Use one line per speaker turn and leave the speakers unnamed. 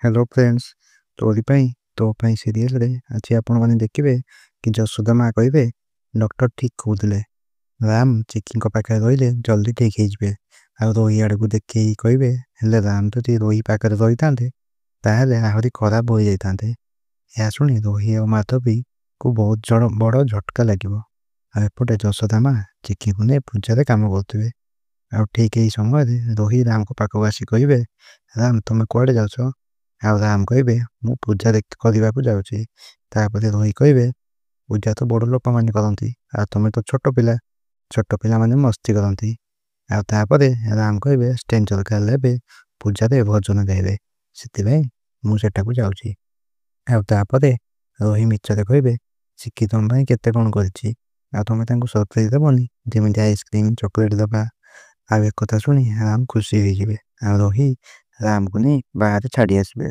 Hello friends. तोरी पाई तो पाई serial रे आज आपण माने देखिबे कि जसोदा माँ कहिबे डॉक्टर ठीक कहउथिले राम चिक्की को पाखे रहिले जल्दी ठीक हो जिवे। आ रोही आड़ को देखि कहिबे हेले राम तो ती रोही पाखे रही थांते ताहेले आहरी खराब हो जाइथांते। या सुनी रोही और माधवी को बहुत बड़ झटका लागिवो। आ एपटे जसोदा माँ चिक्की को ने पूजा रे काम करथिबे। आ ठीक एही समय रे रोही राम को पाखो आसी कहिबे राम तुमे कुआडे जाउछ। ଆଉ ରାମ କହିବେ ମୁଁ ପୂଜା କରିବାକୁ ଯାଉଛି। ତାପରେ ରୋହି କହିବେ ପୂଜା ତ ବଡ଼ ଲୋକମାନେ କରନ୍ତି ଆଉ ତମେ ତ ଛୋଟ ପିଲାମାନେ ମସ୍ତି କରନ୍ତି। ଆଉ ତାପରେ ରାମ କହିବେ ଷ୍ଟେଜ ଦରକାର ହେବେ ପୂଜାରେ ଭଜନ ଗାଇବେ ସେଥିପାଇଁ ମୁଁ ସେଠାକୁ ଯାଉଛି। ଆଉ ତାପରେ ରୋହି ମିଛରେ କହିବେ ଚିକ୍କି ତମ ପାଇଁ କେତେ କ'ଣ କରିଛି ଆଉ ତମେ ତାଙ୍କୁ ସରପ୍ରାଇଜ ଦେବନି ଯେମିତି ଆଇସ୍କ୍ରିମ୍ ଚକୋଲେଟ ଦେବା। ଆଉ ଏକଥା ଶୁଣି ରାମ ଖୁସି ହେଇଯିବେ ଆଉ ରୋହି ରାମକୁ ନେଇ ବାହାରେ ଛାଡ଼ି ଆସିବେ।